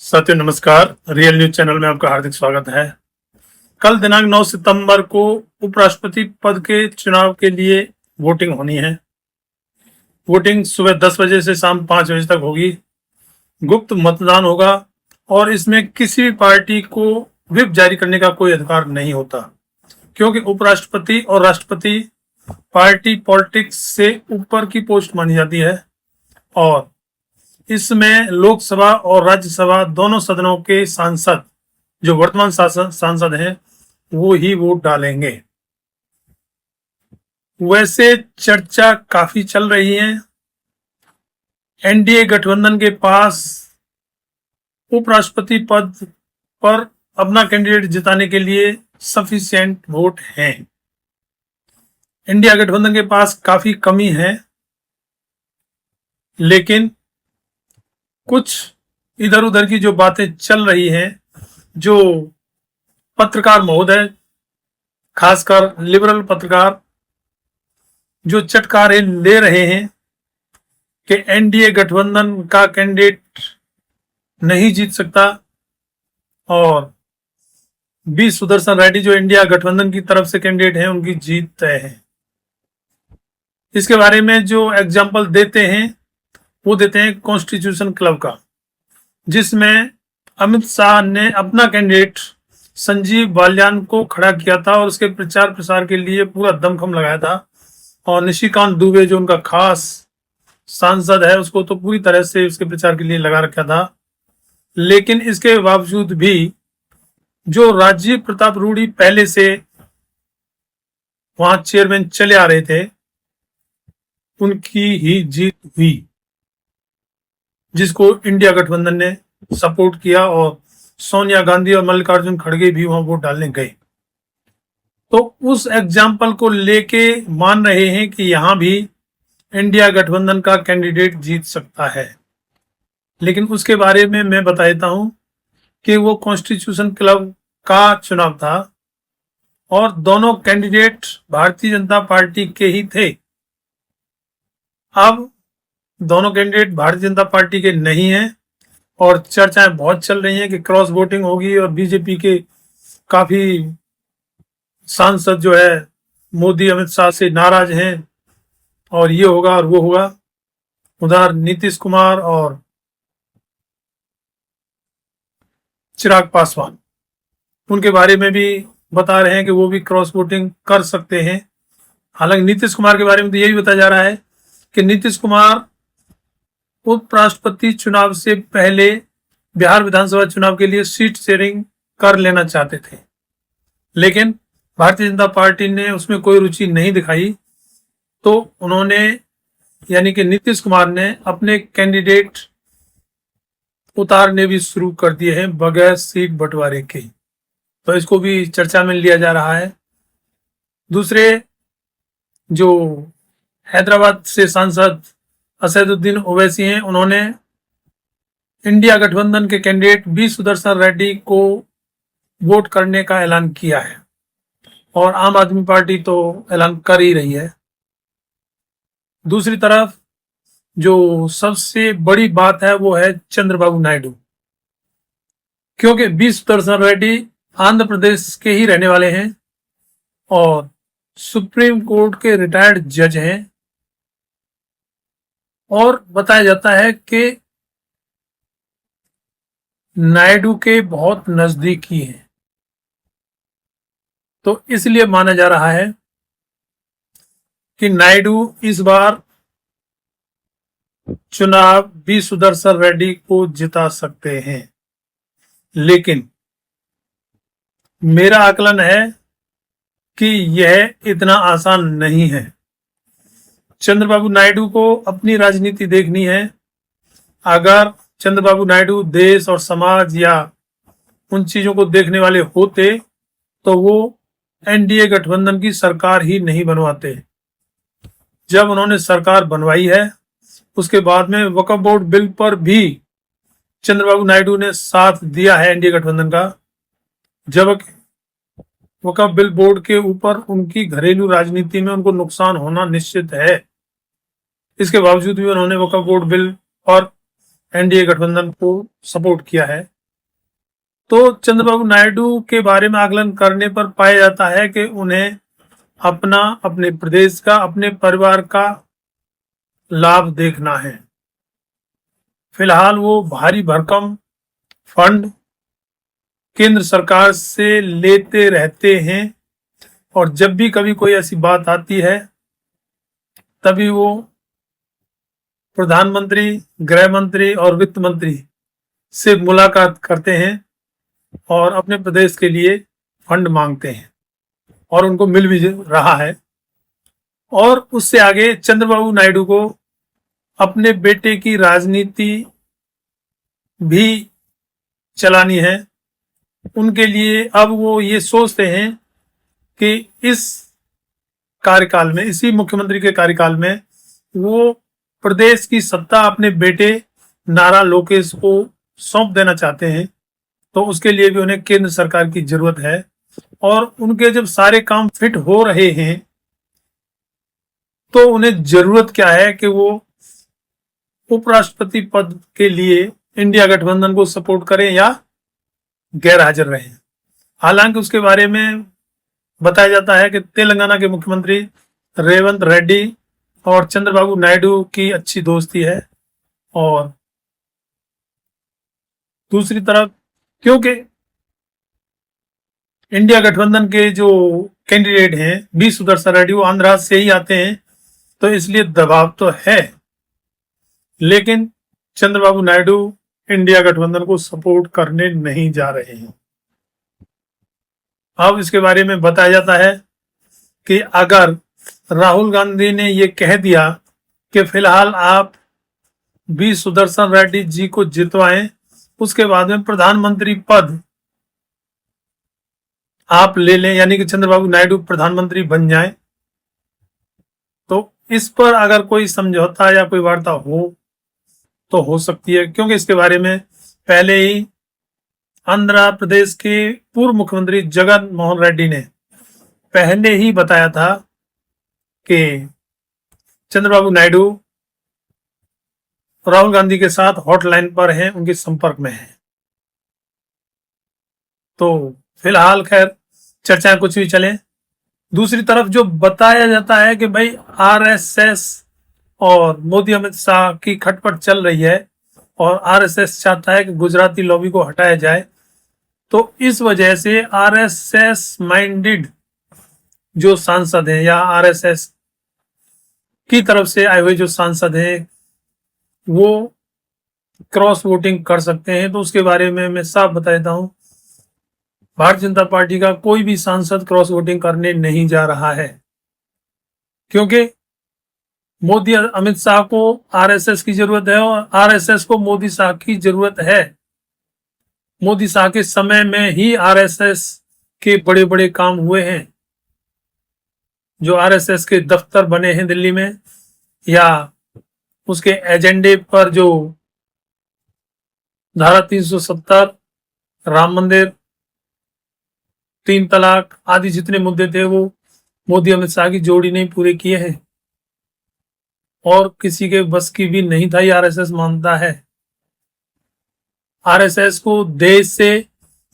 साथियों नमस्कार। Real news channel में आपका हार्दिक स्वागत है। कल दिनांक 9 सितंबर को उपराष्ट्रपति पद के चुनाव के लिए वोटिंग होनी है। वोटिंग सुबह 10 बजे से शाम 5 बजे तक होगी। गुप्त मतदान होगा और इसमें किसी भी पार्टी को व्हिप जारी करने का कोई अधिकार नहीं होता, क्योंकि उपराष्ट्रपति और राष्ट्रपति पार्टी पॉलिटिक्स से ऊपर की पोस्ट मानी जाती है और इसमें लोकसभा और राज्यसभा दोनों सदनों के सांसद, जो वर्तमान सांसद हैं, वो ही वोट डालेंगे। वैसे चर्चा काफी चल रही है। एनडीए गठबंधन के पास उपराष्ट्रपति पद पर अपना कैंडिडेट जिताने के लिए सफिशिएंट वोट हैं। इंडिया गठबंधन के पास काफी कमी है, लेकिन कुछ इधर उधर की जो बातें चल रही हैं, जो पत्रकार महोदय, खासकर लिबरल पत्रकार, जो चटकारे ले रहे हैं कि एनडीए गठबंधन का कैंडिडेट नहीं जीत सकता और बी सुदर्शन रेड्डी जो इंडिया गठबंधन की तरफ से कैंडिडेट हैं, उनकी जीत तय है। इसके बारे में जो एग्जाम्पल देते हैं वो देते हैं कॉन्स्टिट्यूशन क्लब का, जिसमें अमित शाह ने अपना कैंडिडेट संजीव बालियान को खड़ा किया था और उसके प्रचार प्रसार के लिए पूरा दमखम लगाया था। और निशिकांत दुबे जो उनका खास सांसद है, उसको तो पूरी तरह से उसके प्रचार के लिए लगा रखा था। लेकिन इसके बावजूद भी जो राजीव प्रताप रूडी पहले से वहां चेयरमैन चले आ रहे थे, उनकी ही जीत हुई, जिसको इंडिया गठबंधन ने सपोर्ट किया और सोनिया गांधी और मल्लिकार्जुन खड़गे भी वहां वोट डालने गए। तो उस एग्जाम्पल को लेके मान रहे हैं कि यहां भी इंडिया गठबंधन का कैंडिडेट जीत सकता है। लेकिन उसके बारे में मैं बता देता हूं कि वो कॉन्स्टिट्यूशन क्लब का चुनाव था और दोनों कैंडिडेट भारतीय जनता पार्टी के ही थे। अब दोनों कैंडिडेट भारतीय जनता पार्टी के नहीं हैं और चर्चाएं बहुत चल रही हैं कि क्रॉस वोटिंग होगी और बीजेपी के काफी सांसद जो है मोदी अमित शाह से नाराज हैं और ये होगा और वो होगा। उधर नीतीश कुमार और चिराग पासवान, उनके बारे में भी बता रहे हैं कि वो भी क्रॉस वोटिंग कर सकते हैं। हालांकि नीतीश कुमार के बारे में तो यही बताया जा रहा है कि नीतीश कुमार उपराष्ट्रपति चुनाव से पहले बिहार विधानसभा चुनाव के लिए सीट शेयरिंग कर लेना चाहते थे, लेकिन भारतीय जनता पार्टी ने उसमें कोई रुचि नहीं दिखाई। तो उन्होंने, यानी कि नीतीश कुमार ने अपने कैंडिडेट उतारने भी शुरू कर दिए हैं बगैर सीट बंटवारे के। तो इसको भी चर्चा में लिया जा रहा है। दूसरे जो हैदराबाद से सांसद असदुद्दीन ओवैसी हैं, उन्होंने इंडिया गठबंधन के कैंडिडेट बी सुदर्शन रेड्डी को वोट करने का ऐलान किया है और आम आदमी पार्टी तो ऐलान कर ही रही है। दूसरी तरफ जो सबसे बड़ी बात है वो है चंद्रबाबू नायडू, क्योंकि बी सुदर्शन रेड्डी आंध्र प्रदेश के ही रहने वाले हैं और सुप्रीम कोर्ट के रिटायर्ड जज हैं और बताया जाता है कि नायडू के बहुत नजदीकी हैं। तो इसलिए माना जा रहा है कि नायडू इस बार चुनाव बी सुदर्शन रेड्डी को जिता सकते हैं। लेकिन मेरा आकलन है कि यह इतना आसान नहीं है। चंद्रबाबू नायडू को अपनी राजनीति देखनी है। अगर चंद्रबाबू नायडू देश और समाज या उन चीजों को देखने वाले होते तो वो एनडीए गठबंधन की सरकार ही नहीं बनवाते। जब उन्होंने सरकार बनवाई है, उसके बाद में वक्फ बोर्ड बिल पर भी चंद्रबाबू नायडू ने साथ दिया है एनडीए गठबंधन का, जब वक्फ बिल बोर्ड के ऊपर उनकी घरेलू राजनीति में उनको नुकसान होना निश्चित है। इसके बावजूद भी उन्होंने वक्फ बोर्ड बिल और एनडीए गठबंधन को सपोर्ट किया है। तो चंद्रबाबू नायडू के बारे में आकलन करने पर पाया जाता है कि उन्हें अपना, अपने प्रदेश का, अपने परिवार का लाभ देखना है। फिलहाल वो भारी भरकम फंड केंद्र सरकार से लेते रहते हैं और जब भी कभी कोई ऐसी बात आती है तभी वो प्रधानमंत्री, गृह मंत्री और वित्त मंत्री से मुलाकात करते हैं और अपने प्रदेश के लिए फंड मांगते हैं और उनको मिल भी रहा है। और उससे आगे चंद्रबाबू नायडू को अपने बेटे की राजनीति भी चलानी है। उनके लिए अब वो ये सोचते हैं कि इस कार्यकाल में, इसी मुख्यमंत्री के कार्यकाल में, वो प्रदेश की सत्ता अपने बेटे नारा लोकेश को सौंप देना चाहते हैं। तो उसके लिए भी उन्हें केंद्र सरकार की जरूरत है और उनके जब सारे काम फिट हो रहे हैं तो उन्हें जरूरत क्या है कि वो उपराष्ट्रपति पद के लिए इंडिया गठबंधन को सपोर्ट करें या गैर हाजिर रहें। हालांकि उसके बारे में बताया जाता है कि तेलंगाना के मुख्यमंत्री रेवंत रेड्डी और चंद्रबाबू नायडू की अच्छी दोस्ती है और दूसरी तरफ क्योंकि इंडिया गठबंधन के जो कैंडिडेट हैं बी सुदर्शन रेड्डी वो आंध्रा से ही आते हैं तो इसलिए दबाव तो है, लेकिन चंद्रबाबू नायडू इंडिया गठबंधन को सपोर्ट करने नहीं जा रहे हैं। अब इसके बारे में बताया जाता है कि अगर राहुल गांधी ने ये कह दिया कि फिलहाल आप बी सुदर्शन रेड्डी जी को जितवाएं, उसके बाद में प्रधानमंत्री पद आप ले लें, यानी कि चंद्रबाबू नायडू प्रधानमंत्री बन जाएं, तो इस पर अगर कोई समझौता या कोई वार्ता हो तो हो सकती है। क्योंकि इसके बारे में पहले ही आंध्र प्रदेश के पूर्व मुख्यमंत्री जगन मोहन रेड्डी ने पहले ही बताया था कि चंद्रबाबू नायडू राहुल गांधी के साथ हॉटलाइन पर हैं, उनके संपर्क में हैं। तो फिलहाल खैर चर्चाएं कुछ भी चले। दूसरी तरफ जो बताया जाता है कि भाई आरएसएस और मोदी अमित शाह की खटपट चल रही है और आरएसएस चाहता है कि गुजराती लॉबी को हटाया जाए, तो इस वजह से आरएसएस माइंडेड जो सांसद हैं या आरएसएस की तरफ से आए हुए जो सांसद हैं वो क्रॉस वोटिंग कर सकते हैं। तो उसके बारे में मैं साफ बता देता हूं, भारतीय जनता पार्टी का कोई भी सांसद क्रॉस वोटिंग करने नहीं जा रहा है, क्योंकि मोदी अमित शाह को आरएसएस की जरूरत है और आरएसएस को मोदी शाह की जरूरत है। मोदी शाह के समय में ही आरएसएस के बड़े बड़े काम हुए हैं, जो आरएसएस के दफ्तर बने हैं दिल्ली में, या उसके एजेंडे पर जो धारा 370, राम मंदिर, 3 तलाक आदि जितने मुद्दे थे वो मोदी अमित शाह की जोड़ी ने पूरे किए हैं और किसी के बस की भी नहीं था, ये आरएसएस मानता है। आरएसएस को देश से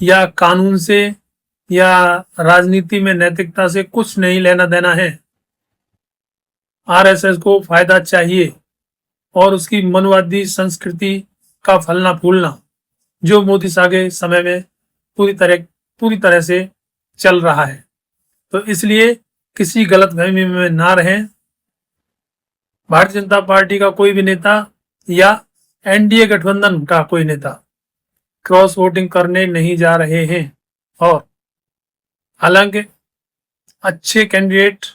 या कानून से या राजनीति में नैतिकता से कुछ नहीं लेना देना है। आरएसएस को फायदा चाहिए और उसकी मनवादी संस्कृति का फलना फूलना जो मोदी शाह के समय में पूरी तरह से चल रहा है। तो इसलिए किसी गलतफहमी में ना रहें। भारतीय जनता पार्टी का कोई भी नेता या एनडीए गठबंधन का कोई नेता क्रॉस वोटिंग करने नहीं जा रहे हैं और हालांकि अच्छे कैंडिडेट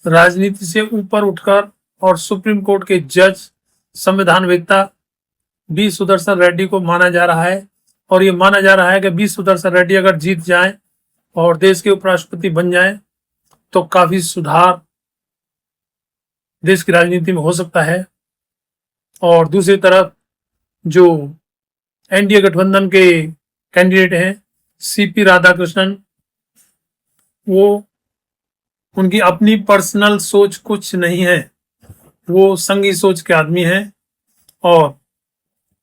राजनीति से ऊपर उठकर और सुप्रीम कोर्ट के जज, संविधानवेत्ता बी सुदर्शन रेड्डी को माना जा रहा है और ये माना जा रहा है कि बी सुदर्शन रेड्डी अगर जीत जाए और देश के उपराष्ट्रपति बन जाए तो काफी सुधार देश की राजनीति में हो सकता है। और दूसरी तरफ जो एनडीए गठबंधन के कैंडिडेट हैं सीपी राधाकृष्णन, वो उनकी अपनी पर्सनल सोच कुछ नहीं है, वो संघी सोच के आदमी हैं और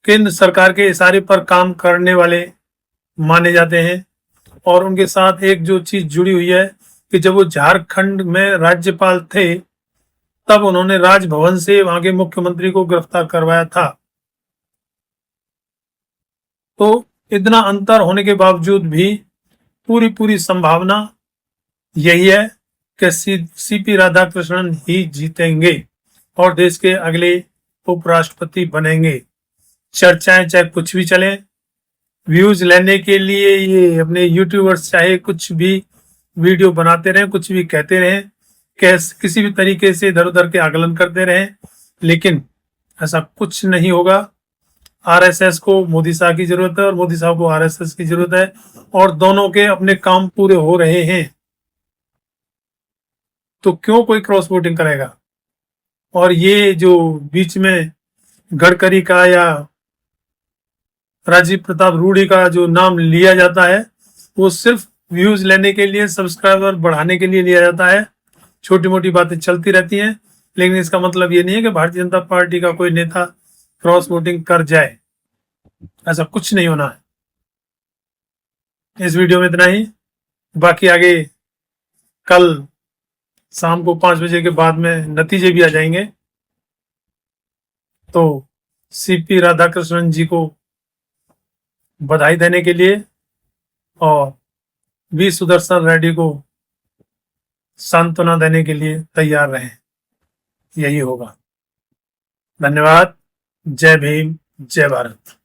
केंद्र सरकार के इशारे पर काम करने वाले माने जाते हैं। और उनके साथ एक जो चीज जुड़ी हुई है कि जब वो झारखंड में राज्यपाल थे तब उन्होंने राजभवन से वहां के मुख्यमंत्री को गिरफ्तार करवाया था। तो इतना अंतर होने के बावजूद भी पूरी पूरी संभावना यही है कि सीपी राधाकृष्णन ही जीतेंगे और देश के अगले उपराष्ट्रपति बनेंगे। चर्चाएं चाहे कुछ भी चले, व्यूज लेने के लिए ये अपने यूट्यूबर्स चाहे कुछ भी वीडियो बनाते रहें, कुछ भी कहते रहें, किसी भी तरीके से इधर उधर के आकलन करते रहें, लेकिन ऐसा कुछ नहीं होगा। आरएसएस को मोदी साहब की जरूरत है और मोदी साहब को आरएसएस की जरूरत है, और दोनों के अपने काम पूरे हो रहे हैं। तो क्यों कोई क्रॉस वोटिंग करेगा? और ये जो बीच में गडकरी का या राजीव प्रताप रूडी का जो नाम लिया जाता है वो सिर्फ व्यूज लेने के लिए, सब्सक्राइबर बढ़ाने के लिए लिया जाता है। छोटी मोटी बातें चलती रहती हैं, लेकिन इसका मतलब ये नहीं है कि भारतीय जनता पार्टी का कोई नेता क्रॉस वोटिंग कर जाए। ऐसा कुछ नहीं होना है। इस वीडियो में इतना ही। बाकी आगे कल शाम को 5 बजे के बाद में नतीजे भी आ जाएंगे। तो सीपी राधाकृष्णन जी को बधाई देने के लिए और वी सुदर्शन रेड्डी को सांत्वना देने के लिए तैयार रहें। यही होगा। धन्यवाद। जय भीम, जय भारत।